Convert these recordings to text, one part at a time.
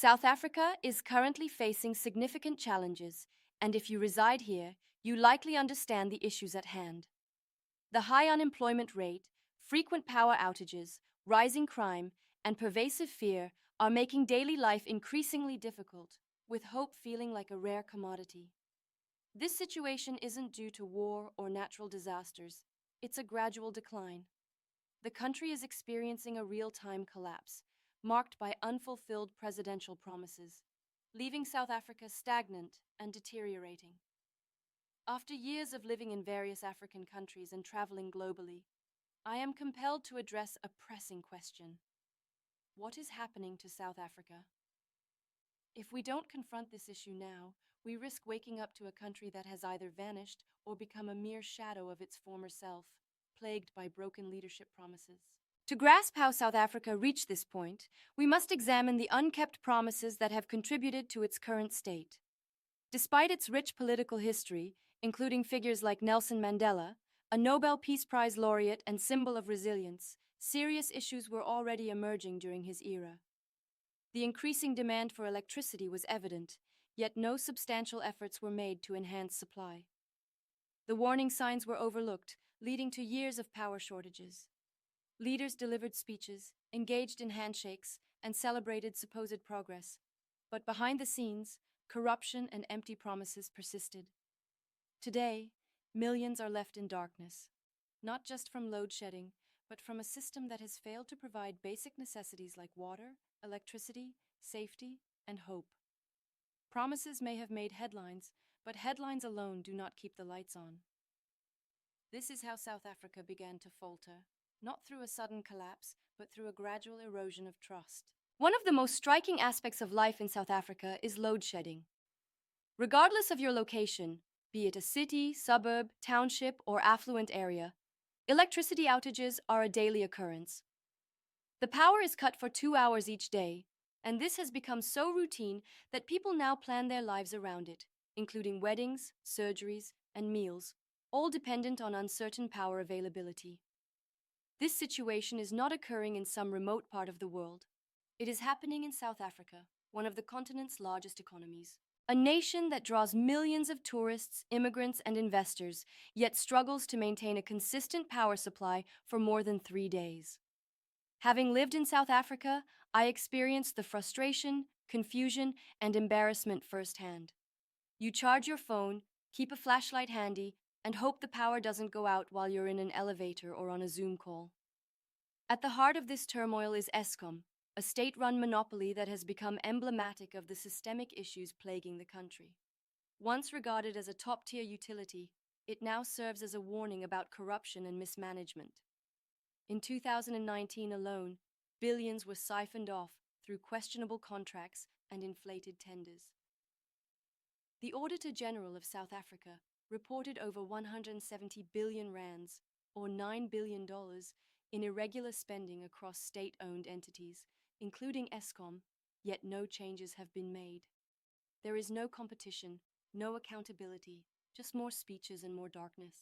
South Africa is currently facing significant challenges, and if you reside here, you likely understand the issues at hand. The high unemployment rate, frequent power outages, rising crime, and pervasive fear are making daily life increasingly difficult, with hope feeling like a rare commodity. This situation isn't due to war or natural disasters, it's a gradual decline. The country is experiencing a real-time collapse, marked by unfulfilled presidential promises, leaving South Africa stagnant and deteriorating. After years of living in various African countries and traveling globally, I am compelled to address a pressing question. What is happening to South Africa? If we don't confront this issue now, we risk waking up to a country that has either vanished or become a mere shadow of its former self, plagued by broken leadership promises. To grasp how South Africa reached this point, we must examine the unkept promises that have contributed to its current state. Despite its rich political history, including figures like Nelson Mandela, a Nobel Peace Prize laureate and symbol of resilience, serious issues were already emerging during his era. The increasing demand for electricity was evident, yet no substantial efforts were made to enhance supply. The warning signs were overlooked, leading to years of power shortages. Leaders delivered speeches, engaged in handshakes, and celebrated supposed progress. But behind the scenes, corruption and empty promises persisted. Today, millions are left in darkness, not just from load shedding, but from a system that has failed to provide basic necessities like water, electricity, safety, and hope. Promises may have made headlines, but headlines alone do not keep the lights on. This is how South Africa began to falter, not through a sudden collapse, but through a gradual erosion of trust. One of the most striking aspects of life in South Africa is load shedding. Regardless of your location, be it a city, suburb, township, or affluent area, electricity outages are a daily occurrence. The power is cut for 2 hours each day, and this has become so routine that people now plan their lives around it, including weddings, surgeries, and meals, all dependent on uncertain power availability. This situation is not occurring in some remote part of the world. It is happening in South Africa, one of the continent's largest economies. A nation that draws millions of tourists, immigrants, and investors, yet struggles to maintain a consistent power supply for more than 3 days. Having lived in South Africa, I experienced the frustration, confusion, and embarrassment firsthand. You charge your phone, keep a flashlight handy, and hope the power doesn't go out while you're in an elevator or on a Zoom call. At the heart of this turmoil is Eskom, a state-run monopoly that has become emblematic of the systemic issues plaguing the country. Once regarded as a top-tier utility, it now serves as a warning about corruption and mismanagement. In 2019 alone, billions were siphoned off through questionable contracts and inflated tenders. The Auditor General of South Africa reported over 170 billion rands, or $9 billion, in irregular spending across state-owned entities, including Eskom, yet no changes have been made. There is no competition, no accountability, just more speeches and more darkness.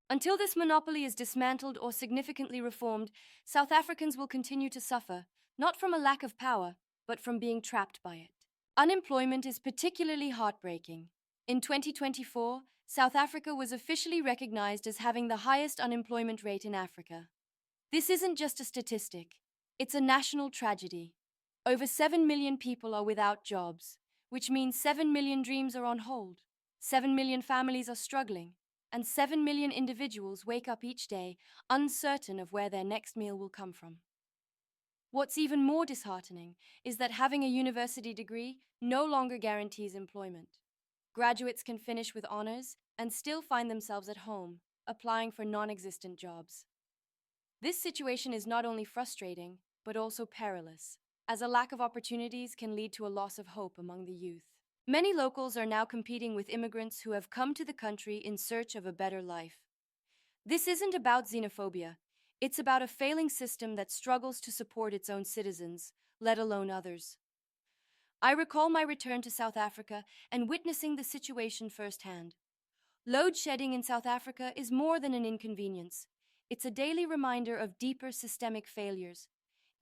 Until this monopoly is dismantled or significantly reformed, South Africans will continue to suffer, not from a lack of power, but from being trapped by it. Unemployment is particularly heartbreaking. In 2024, South Africa was officially recognized as having the highest unemployment rate in Africa. This isn't just a statistic, it's a national tragedy. Over 7 million people are without jobs, which means 7 million dreams are on hold, 7 million families are struggling, and 7 million individuals wake up each day uncertain of where their next meal will come from. What's even more disheartening is that having a university degree no longer guarantees employment. Graduates can finish with honors and still find themselves at home, applying for non-existent jobs. This situation is not only frustrating, but also perilous, as a lack of opportunities can lead to a loss of hope among the youth. Many locals are now competing with immigrants who have come to the country in search of a better life. This isn't about xenophobia. It's about a failing system that struggles to support its own citizens, let alone others. I recall my return to South Africa and witnessing the situation firsthand. Load shedding in South Africa is more than an inconvenience. It's a daily reminder of deeper systemic failures.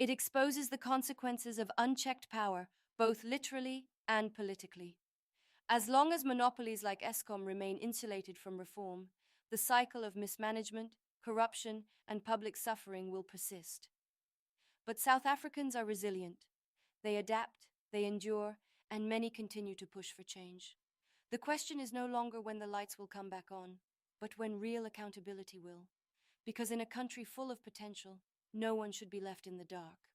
It exposes the consequences of unchecked power, both literally and politically. As long as monopolies like Eskom remain insulated from reform, the cycle of mismanagement, corruption, and public suffering will persist. But South Africans are resilient. They adapt, they endure, and many continue to push for change. The question is no longer when the lights will come back on, but when real accountability will. Because in a country full of potential, no one should be left in the dark.